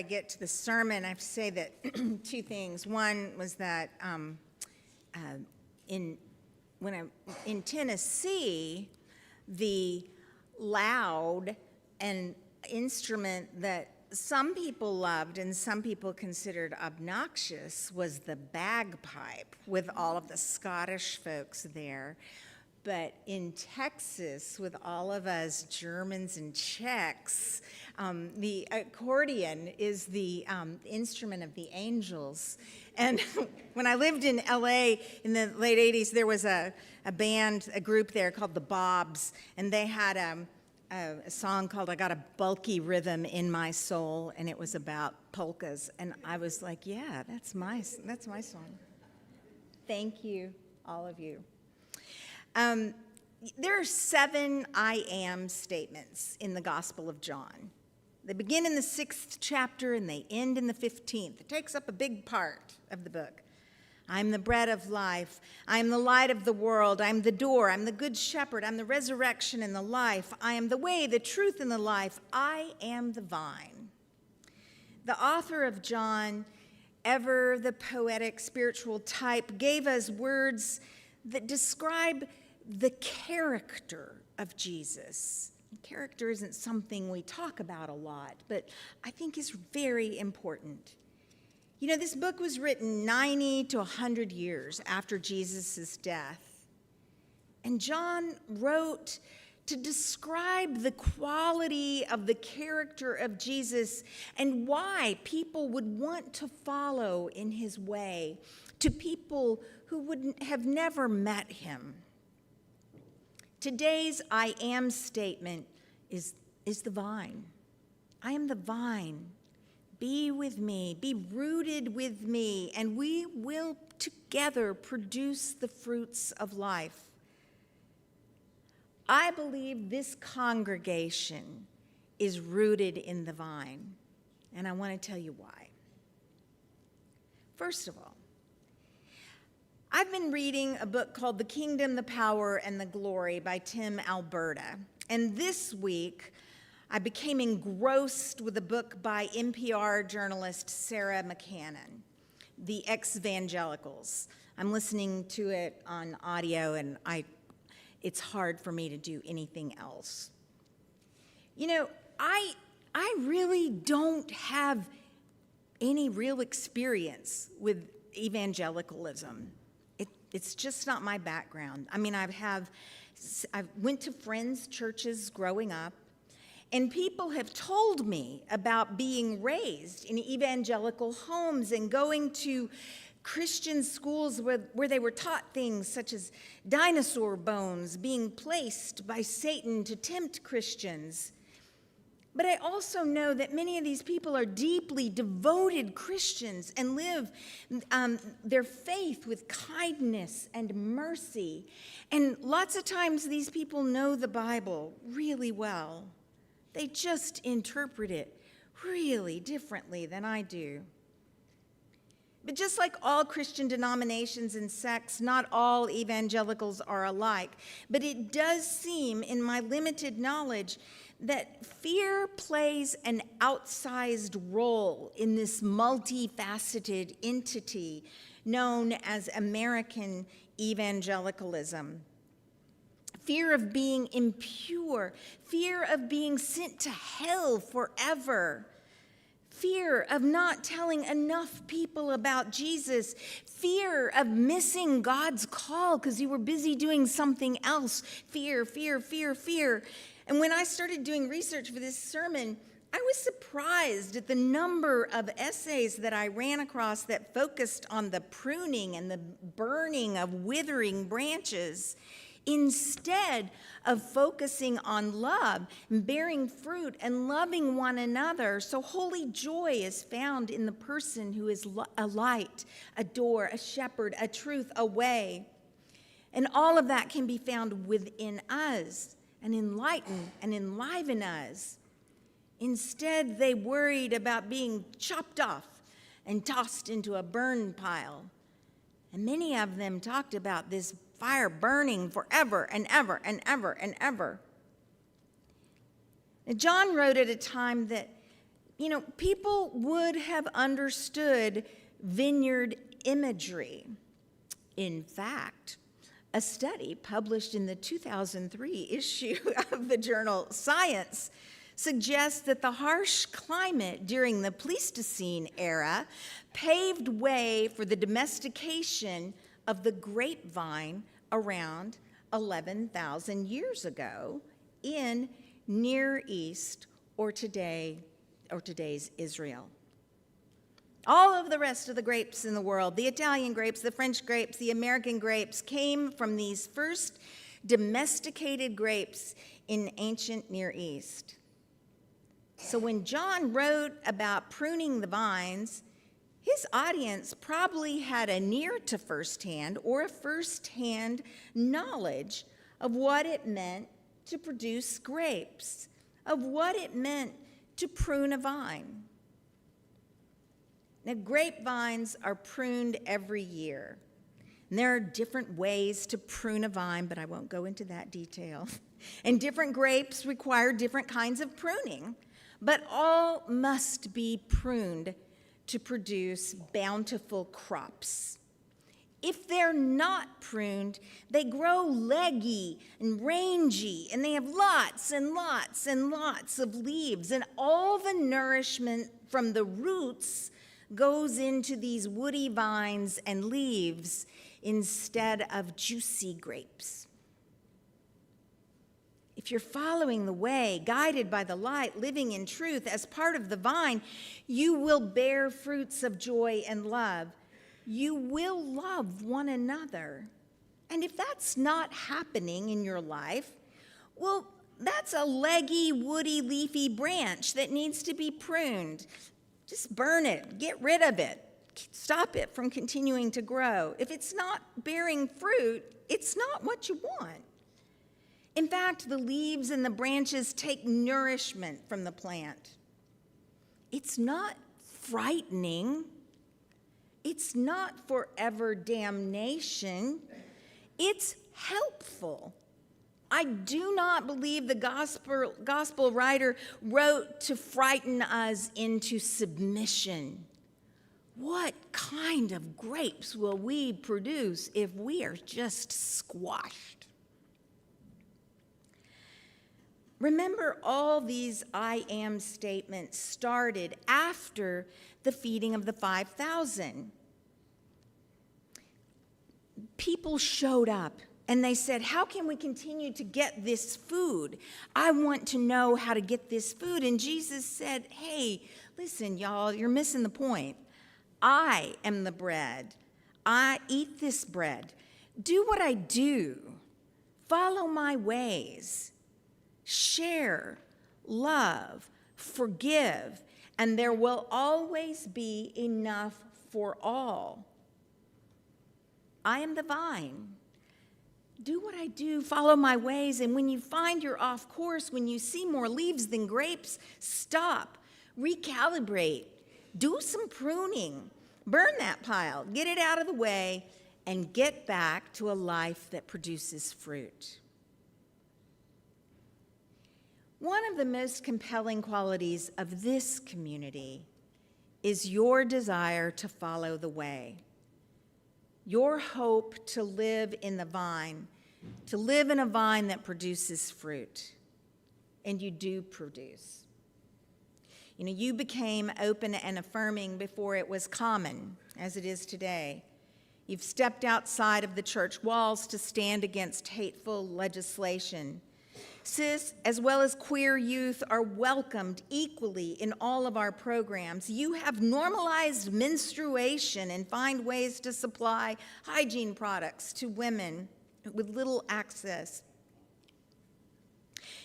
I get to the sermon, I have to say that two things. One was that in Tennessee, the loud and instrument that some people loved and some people considered obnoxious was the bagpipe, with all of the Scottish folks there. But in Texas, with all of us Germans and Czechs, the accordion is the instrument of the angels. And when I lived in LA in the late 80s, there was a group there called the Bobs, and they had a song called "I Got a Bulky Rhythm in My Soul," and it was about polkas. And I was like, yeah, that's my song. Thank you, all of you. There are 7 I am statements in the Gospel of John. They begin in the 6th chapter and they end in the 15th. It takes up a big part of the book. I'm the bread of life. I am the light of the world. I'm the door. I'm the good shepherd. I'm the resurrection and the life. I am the way, the truth, and the life. I am the vine. The author of John, ever the poetic spiritual type, gave us words that describe the character of Jesus. Character isn't something we talk about a lot, but I think is very important. You know, this book was written 90 to 100 years after Jesus' death. And John wrote to describe the quality of the character of Jesus and why people would want to follow in his way to people who would have never met him. Today's I am statement is the vine. I am the vine. Be with me, be rooted with me, and we will together produce the fruits of life. I believe this congregation is rooted in the vine, and I want to tell you why. First of all, I've been reading a book called The Kingdom, the Power, and the Glory by Tim Alberta. And this week, I became engrossed with a book by NPR journalist Sarah McCannon, The Ex-Evangelicals. I'm listening to it on audio, and it's hard for me to do anything else. You know, I really don't have any real experience with evangelicalism. It's just not my background. I mean, I went to friends' churches growing up, and people have told me about being raised in evangelical homes and going to Christian schools where they were taught things such as dinosaur bones being placed by Satan to tempt Christians. But I also know that many of these people are deeply devoted Christians and live their faith with kindness and mercy. And lots of times these people know the Bible really well. They just interpret it really differently than I do. But just like all Christian denominations and sects, not all evangelicals are alike. But it does seem, in my limited knowledge, that fear plays an outsized role in this multifaceted entity known as American evangelicalism. Fear of being impure, fear of being sent to hell forever, fear of not telling enough people about Jesus, fear of missing God's call because you were busy doing something else, fear, fear, fear, fear. And when I started doing research for this sermon, I was surprised at the number of essays that I ran across that focused on the pruning and the burning of withering branches, instead of focusing on love, bearing fruit, and loving one another. So holy joy is found in the person who is a light, a door, a shepherd, a truth, a way. And all of that can be found within us and enlighten and enliven us. Instead, they worried about being chopped off and tossed into a burn pile. And many of them talked about this fire burning forever and ever and ever and ever. Now, John wrote at a time that People would have understood vineyard imagery. In fact, a study published in the 2003 issue of the journal Science suggests that the harsh climate during the Pleistocene era paved way for the domestication of the grapevine around 11,000 years ago in Near East or today's Israel. All of the rest of the grapes in the world, the Italian grapes, the French grapes, the American grapes, came from these first domesticated grapes in ancient Near East. So when John wrote about pruning the vines, his audience probably had a near to firsthand or a firsthand knowledge of what it meant to produce grapes, of what it meant to prune a vine. Now, grapevines are pruned every year. And there are different ways to prune a vine, but I won't go into that detail. And different grapes require different kinds of pruning, but all must be pruned to produce bountiful crops. If they're not pruned, they grow leggy and rangy, and they have lots and lots and lots of leaves, and all the nourishment from the roots goes into these woody vines and leaves instead of juicy grapes. If you're following the way, guided by the light, living in truth as part of the vine, you will bear fruits of joy and love. You will love one another. And if that's not happening in your life, well, that's a leggy, woody, leafy branch that needs to be pruned. Just burn it, get rid of it, stop it from continuing to grow. If it's not bearing fruit, it's not what you want. In fact, the leaves and the branches take nourishment from the plant. It's not frightening. It's not forever damnation. It's helpful. I do not believe the gospel writer wrote to frighten us into submission. What kind of grapes will we produce if we are just squashed? Remember, all these I am statements started after the feeding of the 5,000. People showed up and they said, how can we continue to get this food? I want to know how to get this food. And Jesus said, hey, listen, y'all, you're missing the point. I am the bread. I eat this bread. Do what I do. Follow my ways. Share, love, forgive, and there will always be enough for all. I am the vine. Do what I do, follow my ways, and when you find you're off course, when you see more leaves than grapes, stop, recalibrate, do some pruning, burn that pile, get it out of the way, and get back to a life that produces fruit. One of the most compelling qualities of this community is your desire to follow the way, your hope to live in the vine, to live in a vine that produces fruit, and you do produce. You became open and affirming before it was common, as it is today. You've stepped outside of the church walls to stand against hateful legislation. Cis, as well as queer youth, are welcomed equally in all of our programs. You have normalized menstruation and find ways to supply hygiene products to women with little access.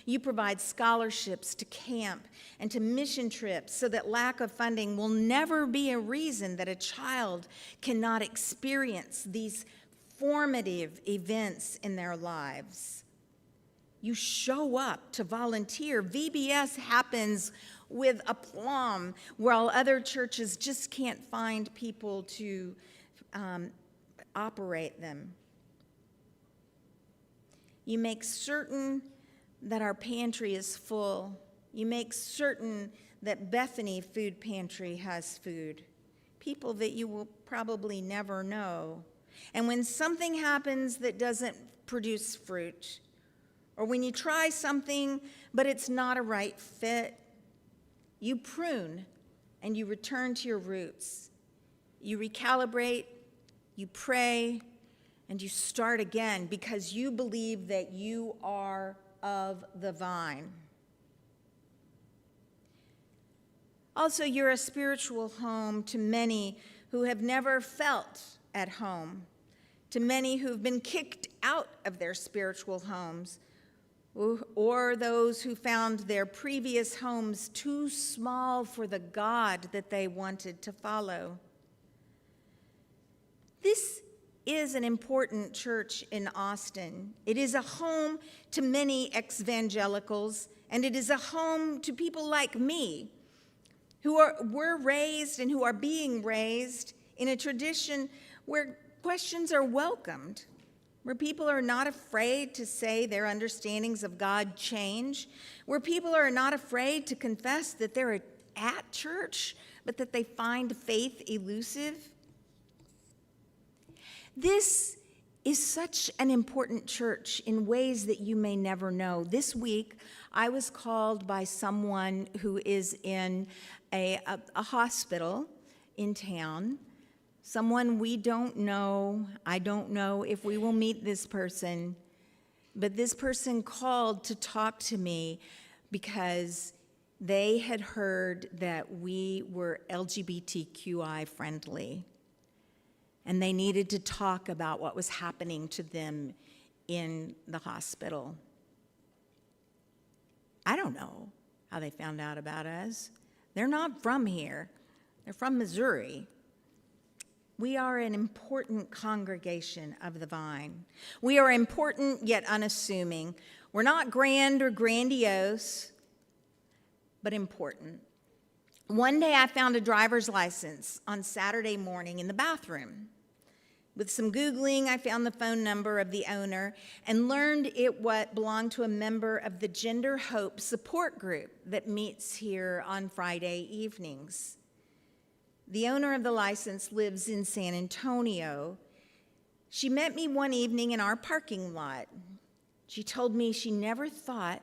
You provide scholarships to camp and to mission trips so that lack of funding will never be a reason that a child cannot experience these formative events in their lives. You show up to volunteer. VBS happens with aplomb, while other churches just can't find people to operate them. You make certain that our pantry is full. You make certain that Bethany Food Pantry has food, people that you will probably never know. And when something happens that doesn't produce fruit, or when you try something but it's not a right fit, you prune and you return to your roots. You recalibrate, you pray, and you start again because you believe that you are of the vine. Also, you're a spiritual home to many who have never felt at home, to many who've been kicked out of their spiritual homes, or those who found their previous homes too small for the God that they wanted to follow. This is an important church in Austin. It is a home to many ex-evangelicals, and it is a home to people like me who were raised and who are being raised in a tradition where questions are welcomed, where people are not afraid to say their understandings of God change, where people are not afraid to confess that they're at church, but that they find faith elusive. This is such an important church in ways that you may never know. This week, I was called by someone who is in a hospital in town, someone we don't know. I don't know if we will meet this person, but this person called to talk to me because they had heard that we were LGBTQI friendly, and they needed to talk about what was happening to them in the hospital. I don't know how they found out about us. They're not from here. They're from Missouri. We are an important congregation of the vine. We are important yet unassuming. We're not grand or grandiose, but important. One day I found a driver's license on Saturday morning in the bathroom. With some Googling, I found the phone number of the owner and learned it belonged to a member of the Gender Hope support group that meets here on Friday evenings. The owner of the license lives in San Antonio. She met me one evening in our parking lot. She told me she never thought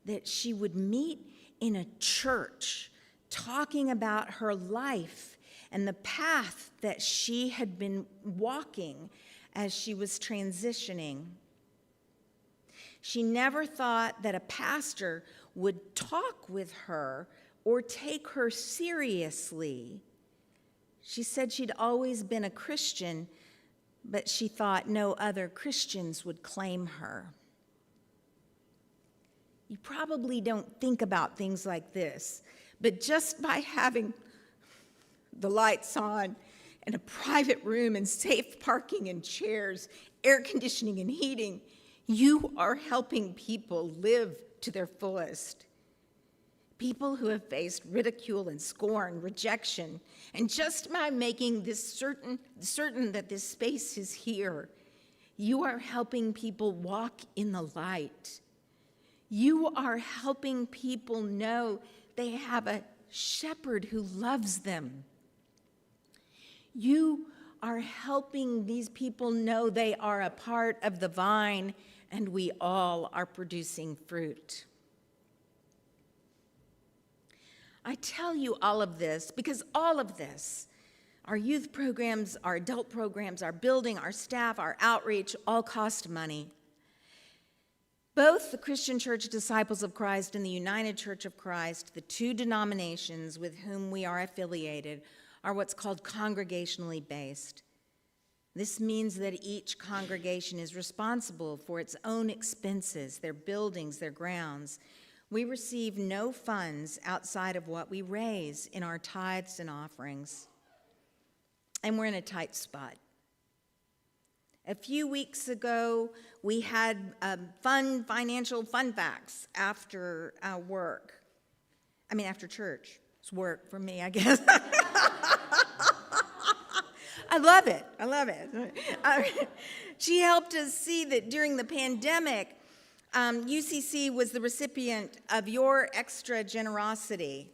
that she would meet in a church talking about her life and the path that she had been walking as she was transitioning. She never thought that a pastor would talk with her or take her seriously. She said she'd always been a Christian, but she thought no other Christians would claim her. You probably don't think about things like this, but just by having the lights on and a private room and safe parking and chairs, air conditioning and heating, you are helping people live to their fullest. People who have faced ridicule and scorn, rejection, and just by making this certain that this space is here, you are helping people walk in the light. You are helping people know they have a shepherd who loves them. You are helping these people know they are a part of the vine and we all are producing fruit. I tell you all of this because all of this, our youth programs, our adult programs, our building, our staff, our outreach, all cost money. Both the Christian Church Disciples of Christ and the United Church of Christ, the two denominations with whom we are affiliated, are what's called congregationally based. This means that each congregation is responsible for its own expenses, their buildings, their grounds. We receive no funds outside of what we raise in our tithes and offerings. And we're in a tight spot. A few weeks ago, we had financial fun facts after after church. It's work for me, I guess. I love it. She helped us see that during the pandemic, UCC was the recipient of your extra generosity.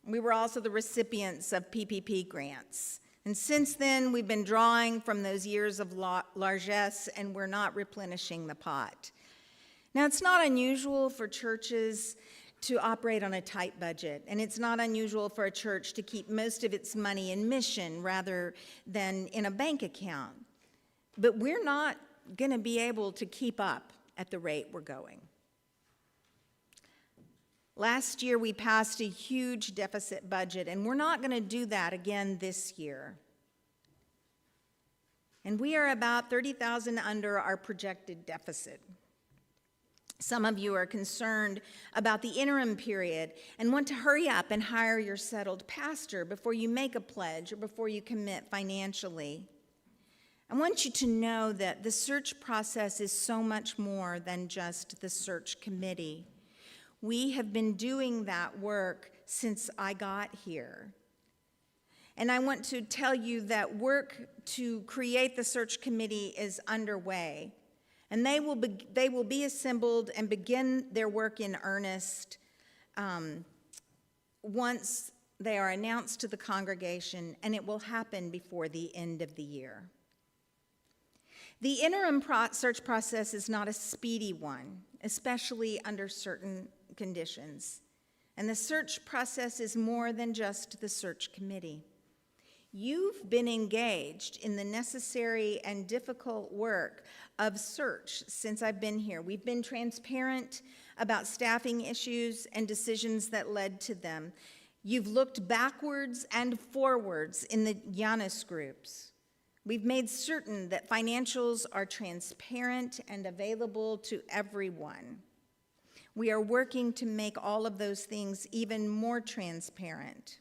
We were also the recipients of PPP grants. And since then, we've been drawing from those years of largesse, and we're not replenishing the pot. Now, it's not unusual for churches to operate on a tight budget, and it's not unusual for a church to keep most of its money in mission rather than in a bank account. But we're not going to be able to keep up at the rate we're going. Last year, we passed a huge deficit budget, and we're not going to do that again this year. And we are about $30,000 under our projected deficit. Some of you are concerned about the interim period and want to hurry up and hire your settled pastor before you make a pledge or before you commit financially. I want you to know that the search process is so much more than just the search committee. We have been doing that work since I got here. And I want to tell you that work to create the search committee is underway. And they will be assembled and begin their work in earnest once they are announced to the congregation, and it will happen before the end of the year. The interim search process is not a speedy one, especially under certain conditions. And the search process is more than just the search committee. You've been engaged in the necessary and difficult work of search since I've been here. We've been transparent about staffing issues and decisions that led to them. You've looked backwards and forwards in the Janus groups. We've made certain that financials are transparent and available to everyone. We are working to make all of those things even more transparent.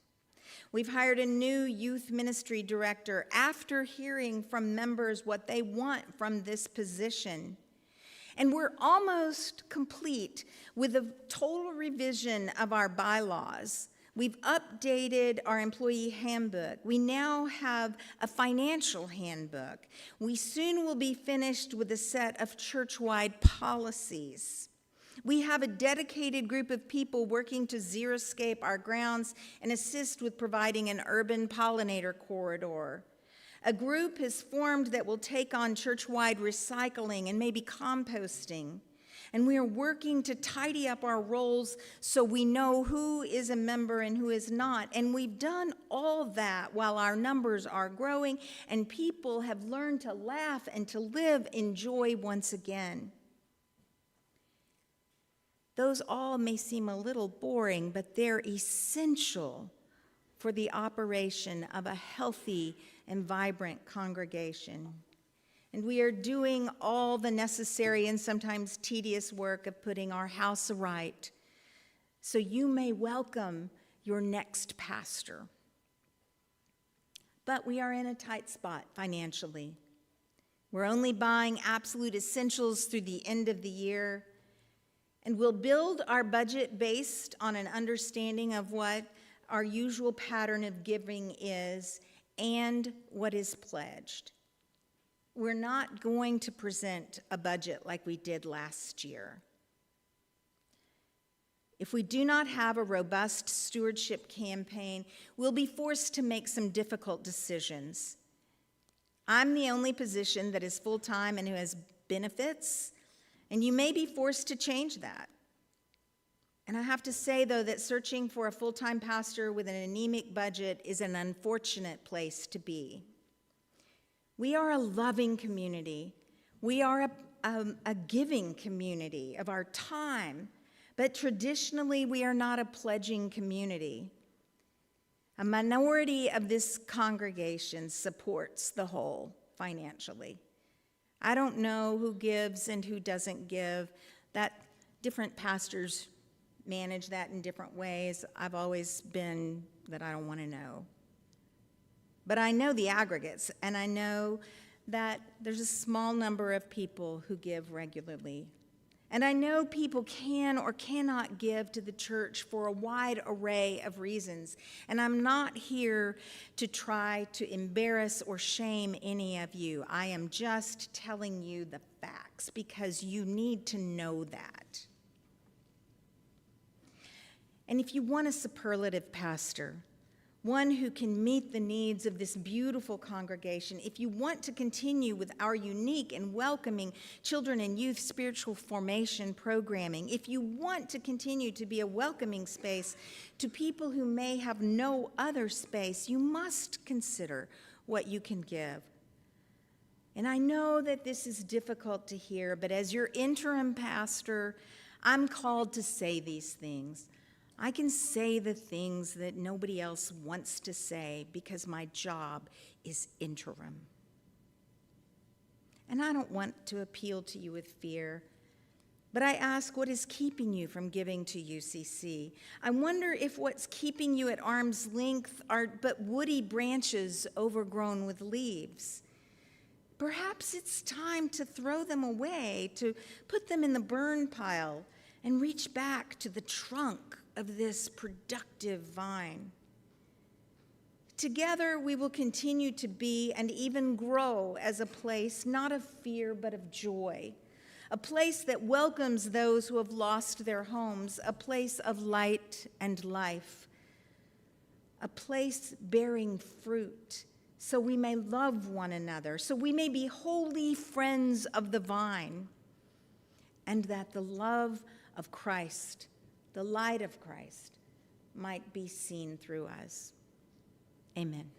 We've hired a new youth ministry director after hearing from members what they want from this position. And we're almost complete with a total revision of our bylaws. We've updated our employee handbook. We now have a financial handbook. We soon will be finished with a set of church-wide policies. We have a dedicated group of people working to xeriscape our grounds and assist with providing an urban pollinator corridor. A group has formed that will take on church-wide recycling and maybe composting. And we are working to tidy up our roles so we know who is a member and who is not. And we've done all that while our numbers are growing and people have learned to laugh and to live in joy once again. Those all may seem a little boring, but they're essential for the operation of a healthy and vibrant congregation. And we are doing all the necessary and sometimes tedious work of putting our house aright so you may welcome your next pastor. But we are in a tight spot financially. We're only buying absolute essentials through the end of the year. And we'll build our budget based on an understanding of what our usual pattern of giving is and what is pledged. We're not going to present a budget like we did last year. If we do not have a robust stewardship campaign, we'll be forced to make some difficult decisions. I'm the only position that is full-time and who has benefits, and you may be forced to change that. And I have to say, though, that searching for a full-time pastor with an anemic budget is an unfortunate place to be. We are a loving community. We are a giving community of our time, but traditionally we are not a pledging community. A minority of this congregation supports the whole financially. I don't know who gives and who doesn't give. That different pastors manage that in different ways. I've always been that I don't want to know. But I know the aggregates, and I know that there's a small number of people who give regularly. And I know people can or cannot give to the church for a wide array of reasons. And I'm not here to try to embarrass or shame any of you. I am just telling you the facts because you need to know that. And if you want a superlative pastor, one who can meet the needs of this beautiful congregation, if you want to continue with our unique and welcoming children and youth spiritual formation programming, if you want to continue to be a welcoming space to people who may have no other space, you must consider what you can give. And I know that this is difficult to hear, but as your interim pastor, I'm called to say these things. I can say the things that nobody else wants to say because my job is interim. And I don't want to appeal to you with fear, but I ask, what is keeping you from giving to UCC? I wonder if what's keeping you at arm's length are but woody branches overgrown with leaves. Perhaps it's time to throw them away, to put them in the burn pile and reach back to the trunk of this productive vine. Together, we will continue to be and even grow as a place not of fear but of joy, a place that welcomes those who have lost their homes, a place of light and life, a place bearing fruit so we may love one another, so we may be holy friends of the vine, and that the love of Christ, the light of Christ, might be seen through us. Amen.